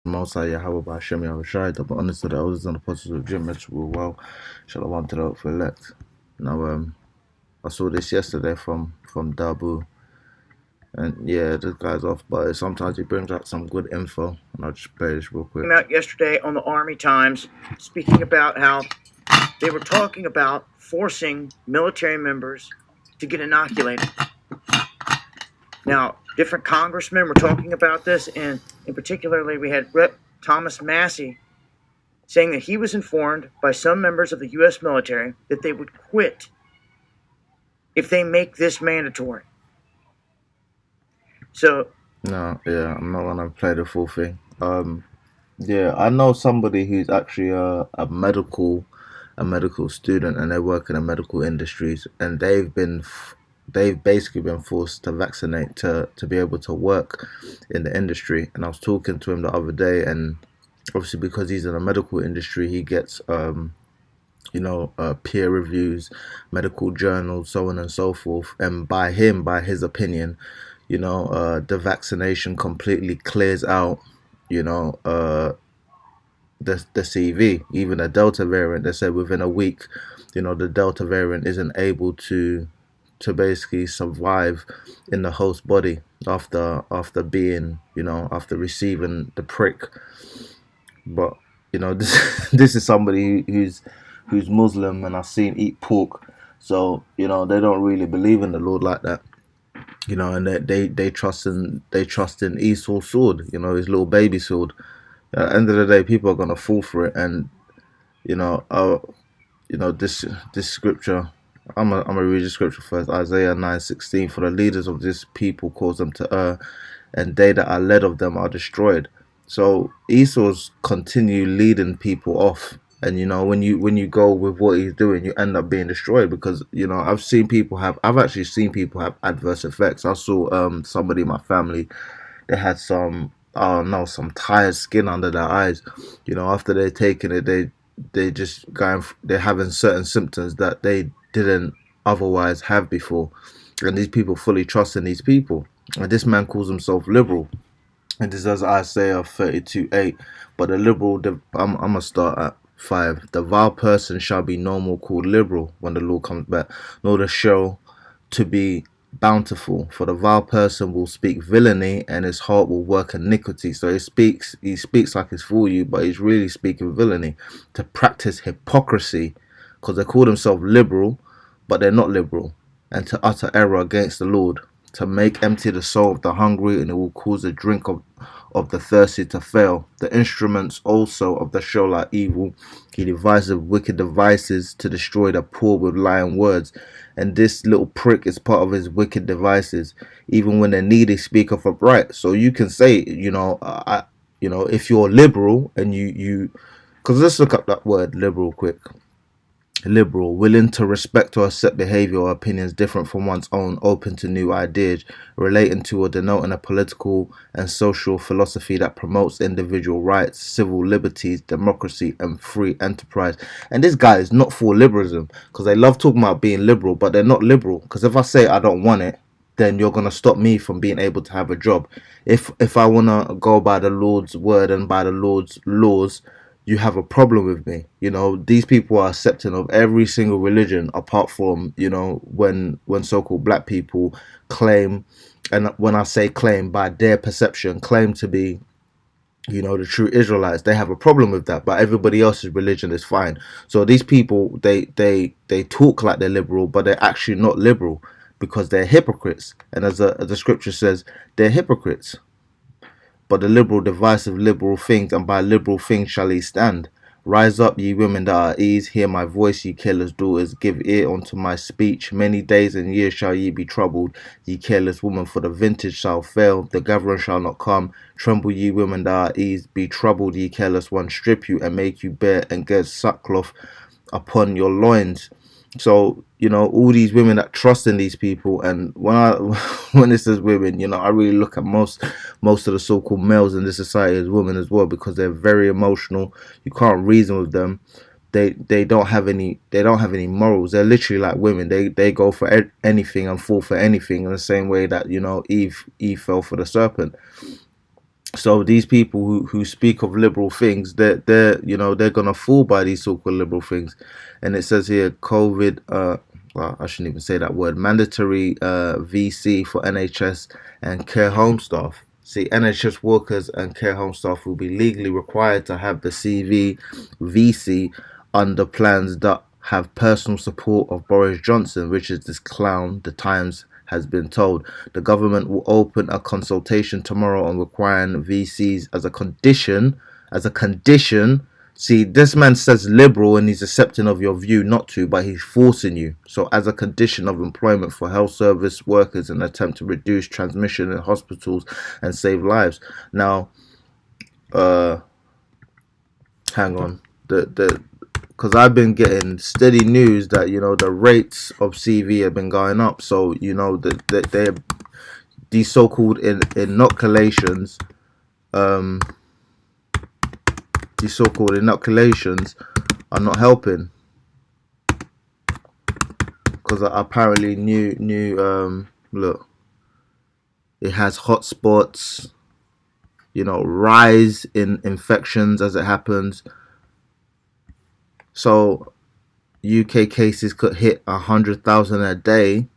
Most High Yahweh by Hashem Yahushai, double honest to the elders and apostles of Jim Mitchell, well, Shalom to the hopeful elect. Now, I saw this yesterday from Dabu, and yeah, this guy's off, but sometimes he brings out some good info, and I'll just play this real quick. Came out yesterday on the Army Times, speaking about how they were talking about forcing military members to get inoculated. Now, different congressmen were talking about this, and in particularly, we had Rep. Thomas Massey saying that he was informed by some members of the U.S. military that they would quit if they make this mandatory. So, No, yeah, I'm not gonna play the full thing. Yeah, I know somebody who's actually a medical student, and they work in the medical industries, and they've basically been forced to vaccinate to be able to work in the industry. And I was talking to him the other day, and obviously because he's in the medical industry, he gets peer reviews, medical journals, so on and so forth. And by his opinion, the vaccination completely clears out, you know, uh, the CV, even the Delta variant. They said within a week, the Delta variant isn't able to basically survive in the host body after being, after receiving the prick. But this is somebody who's Muslim, and I've seen eat pork, so they don't really believe in the Lord like that. And they trust in Esau's sword, his little baby sword. At the end of the day, people are gonna fall for it, and you know, uh, this scripture. I'm gonna read the scripture first. Isaiah 9:16. For the leaders of this people cause them to err, and they that are led of them are destroyed. So Esau's continue leading people off, and when you go with what he's doing, you end up being destroyed because I've actually seen people have adverse effects. I saw somebody in my family, they had some, oh no, some tired skin under their eyes. After they're taking it, they just they're having certain symptoms that they didn't otherwise have before, and these people fully trust in these people. And this man calls himself liberal, and this is Isaiah 32:8. But the liberal, I'm gonna start at 5. The vile person shall be no more called liberal when the Lord comes back, nor the show to be bountiful. For the vile person will speak villainy, and his heart will work iniquity. So he speaks like he's for you, but he's really speaking villainy. To practice hypocrisy, because they call themselves liberal, but they're not liberal, and to utter error against the Lord, to make empty the soul of the hungry, and it will cause the drink of the thirsty to fail. The instruments also of the show are evil. He devises wicked devices to destroy the poor with lying words. And this little prick is part of his wicked devices. Even when the needy speaketh upright. So you can say, if you're liberal and because let's look up that word liberal quick. Liberal, willing to respect or accept behavior or opinions different from one's own, open to new ideas, relating to or denoting a political and social philosophy that promotes individual rights, civil liberties, democracy, and free enterprise. And this guy is not for liberalism, because they love talking about being liberal, but they're not liberal. Because if I say I don't want it, then you're gonna stop me from being able to have a job. If I wanna go by the Lord's word and by the Lord's laws, you have a problem with me. These people are accepting of every single religion apart from, when so-called black people claim, and when I say claim, by their perception, claim to be, the true Israelites. They have a problem with that, but everybody else's religion is fine. So these people, they talk like they're liberal, but they're actually not liberal because they're hypocrites. And as the scripture says, they're hypocrites. But the liberal device of liberal things, and by liberal things shall he stand. Rise up, ye women that are at ease, hear my voice, ye careless daughters, give ear unto my speech. Many days and years shall ye be troubled, ye careless woman, for the vintage shall fail, the gathering shall not come. Tremble, ye women that are at ease, be troubled, ye careless ones, strip you and make you bare, and get sackcloth upon your loins. So all these women that trust in these people, and when I when it says women, I really look at most of the so-called males in this society as women as well, because they're very emotional. You can't reason with them. They don't have any morals. They're literally like women. They go for anything and fall for anything, in the same way that Eve fell for the serpent. So these people who speak of liberal things, they're they're gonna fall by these so-called liberal things. And it says here, COVID. Well, I shouldn't even say that word. Mandatory VC for NHS and care home staff. See, NHS workers and care home staff will be legally required to have the VC under plans that have personal support of Boris Johnson, which is this clown. The Times has been told. The government will open a consultation tomorrow on requiring VCs as a condition. As a condition. See, this man says liberal and he's accepting of your view not to, but he's forcing you. So, as a condition of employment for health service workers in an attempt to reduce transmission in hospitals and save lives. Now, uh, hang on. The because I've been getting steady news that the rates of CV have been going up. So they're these so-called inoculations, um, these so-called inoculations are not helping because apparently new look, it has hotspots. Rise in infections as it happens. So UK cases could hit 100,000 a day.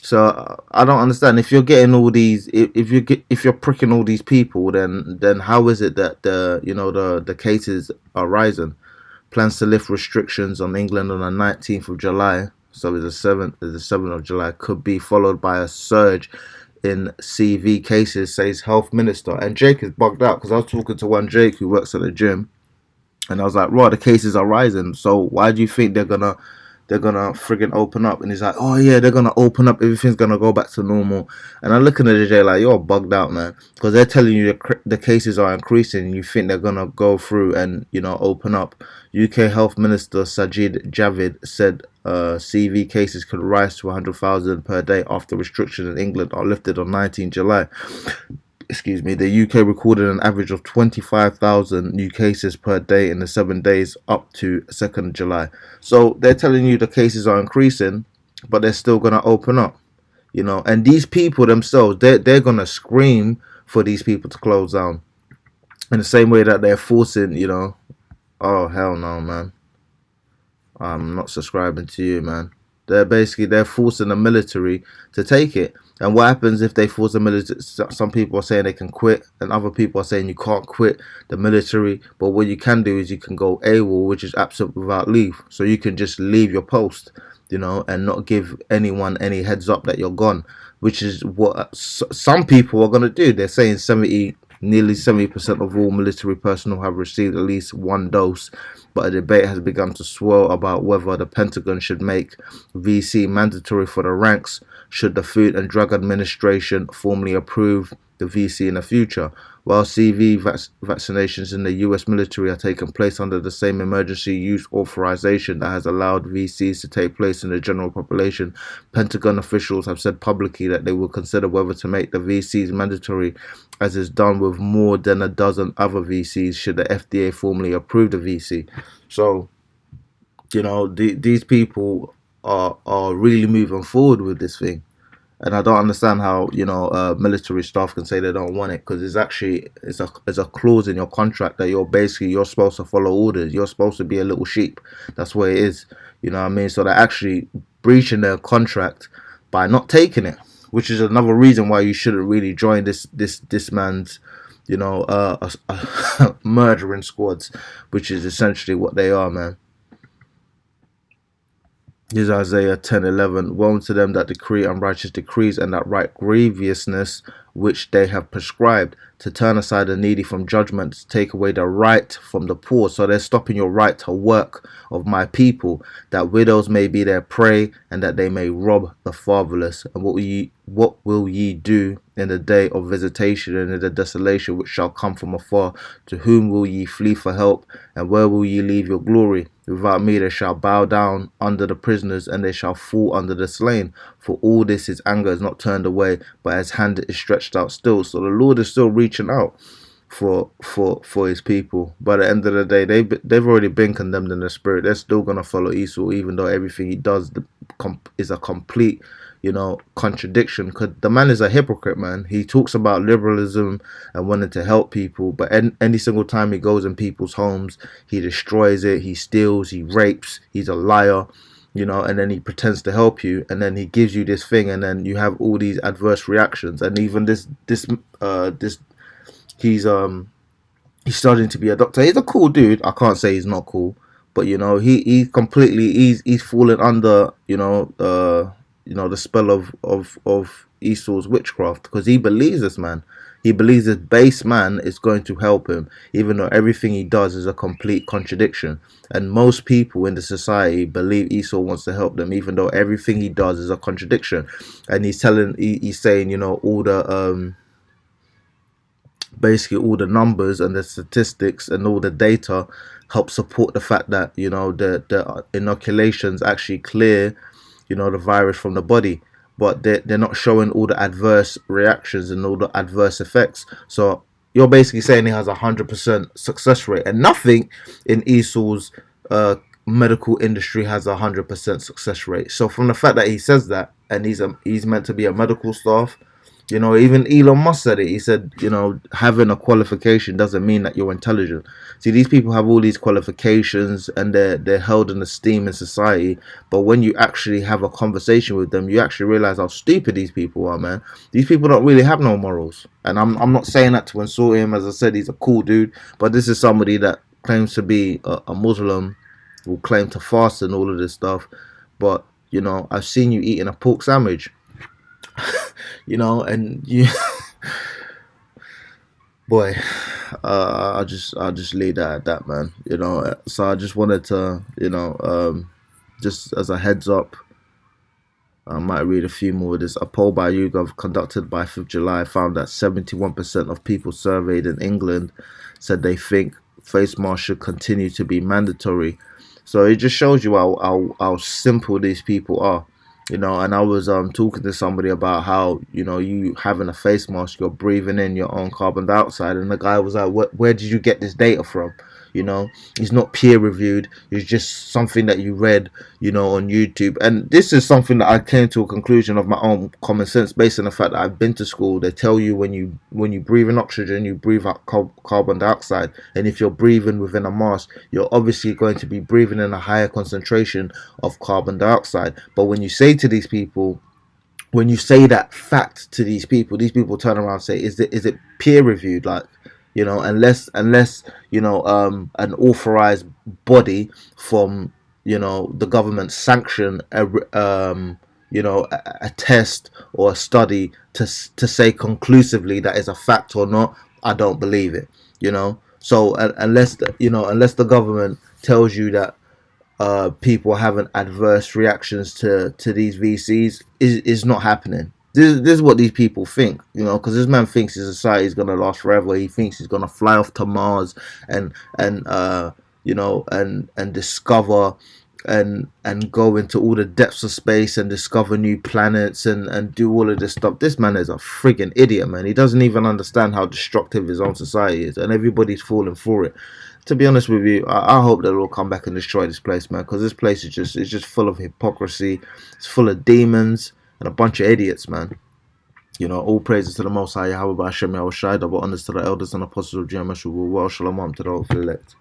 So I don't understand if you're getting all these, if you're pricking all these people, then how is it that the cases are rising? Plans to lift restrictions on England on the 19th of July. So the 7th of July could be followed by a surge in CV cases, says Health Minister. And Jake is bugged out because I was talking to one Jake who works at the gym, and I was like, "Right, the cases are rising. So why do you think they're gonna friggin' open up?" And he's like, "Oh yeah, they're gonna open up. Everything's gonna go back to normal." And I'm looking at the J like, "You're bugged out, man," because they're telling you the cases are increasing. And you think they're gonna go through and open up? UK Health Minister Sajid Javid said CV cases could rise to 100,000 per day after restrictions in England are lifted on 19 July. Excuse me, the UK recorded an average of 25,000 new cases per day in the 7 days up to 2nd July. So they're telling you the cases are increasing, but they're still going to open up, And these people themselves, they're going to scream for these people to close down in the same way that they're forcing, oh, hell no, man. I'm not subscribing to you, man. They're forcing the military to take it. And what happens if they force the military? Some people are saying they can quit, and other people are saying you can't quit the military. But what you can do is you can go AWOL, which is absent without leave. So you can just leave your post, and not give anyone any heads up that you're gone, which is what some people are going to do. They're saying nearly 70% of all military personnel have received at least one dose, but a debate has begun to swirl about whether the Pentagon should make VC mandatory for the ranks should the Food and Drug Administration formally approve the VC in the future. While vaccinations in the US military are taking place under the same emergency use authorization that has allowed VCs to take place in the general population, Pentagon officials have said publicly that they will consider whether to make the VCs mandatory, as is done with more than a dozen other VCs, should the FDA formally approve the VC. So, these people are really moving forward with this thing. And I don't understand how military staff can say they don't want it, because it's a clause in your contract that you're supposed to follow orders. You're supposed to be a little sheep. That's what it is. You know what I mean? So they're actually breaching their contract by not taking it, which is another reason why you shouldn't really join this man's murdering squads, which is essentially what they are, man. This is Isaiah 10:11. Woe to them that decree unrighteous decrees and that write grievousness which they have prescribed, to turn aside the needy from judgment, to take away the right from the poor. So they're stopping your right to work of my people, that widows may be their prey, and that they may rob the fatherless. And what will ye do in the day of visitation and in the desolation which shall come from afar? To whom will ye flee for help? And where will ye leave your glory? Without me they shall bow down under the prisoners, and they shall fall under the slain. For all this his anger is not turned away, but his hand is stretched out still. So the Lord is still reaching out for his people. But at the end of the day, they've already been condemned in the spirit. They're still gonna follow Esau, even though everything he does is a complete, contradiction, because the man is a hypocrite, man. He talks about liberalism and wanting to help people, but any single time he goes in people's homes, he destroys it, he steals, he rapes, he's a liar, and then he pretends to help you, and then he gives you this thing, and then you have all these adverse reactions. And even this he's he's starting to be a doctor. He's a cool dude. I can't say he's not cool, but he completely he's fallen under the spell of Esau's witchcraft, because he believes this man. He believes this base man is going to help him, even though everything he does is a complete contradiction. And most people in the society believe Esau wants to help them, even though everything he does is a contradiction. And he's saying, all the basically all the numbers and the statistics and all the data help support the fact that the inoculations actually clear the virus from the body, but they're not showing all the adverse reactions and all the adverse effects. So you're basically saying he has 100% success rate, and nothing in Esau's medical industry has 100% success rate. So from the fact that he says that, and he's meant to be a medical staff, even Elon Musk said it. He said, having a qualification doesn't mean that you're intelligent. See, these people have all these qualifications and they're held in esteem in society. But when you actually have a conversation with them, you actually realize how stupid these people are, man. These people don't really have no morals. And I'm not saying that to insult him. As I said, he's a cool dude. But this is somebody that claims to be a Muslim, will claim to fast and all of this stuff. But, I've seen you eating a pork sandwich. And you, boy, I'll just leave that at that, man. So I just wanted to, just as a heads up, I might read a few more of this. A poll by YouGov conducted by 5th July found that 71% of people surveyed in England said they think face masks should continue to be mandatory. So it just shows you how simple these people are. And I was talking to somebody about how you having a face mask, you're breathing in your own carbon dioxide, and the guy was like, where did you get this data from? It's not peer reviewed. It's just something that you read on YouTube. And this is something that I came to a conclusion of my own common sense, based on the fact that I've been to school. They tell you when you breathe in oxygen, you breathe out carbon dioxide, and if you're breathing within a mask, you're obviously going to be breathing in a higher concentration of carbon dioxide. But when you say to these people, when you say that fact to these people turn around and say, is it peer reviewed? Like, unless an authorized body from the government sanction a test or a study to say conclusively that is a fact or not, I don't believe it. So unless the government tells you that people having adverse reactions to these VCs is not happening. This is what these people think, because this man thinks his society is gonna last forever. He thinks he's gonna fly off to Mars and discover and go into all the depths of space and discover new planets and do all of this stuff. This man is a friggin' idiot, man. He doesn't even understand how destructive his own society is, and everybody's falling for it. To be honest with you, I hope they'll all come back and destroy this place, man, because this place is just full of hypocrisy. It's full of demons and a bunch of idiots, man. All praises to the Most High, Yahweh, Hashem, Yahweh Shai, double honors to the elders and apostles of GMS, well, shalom to the elect.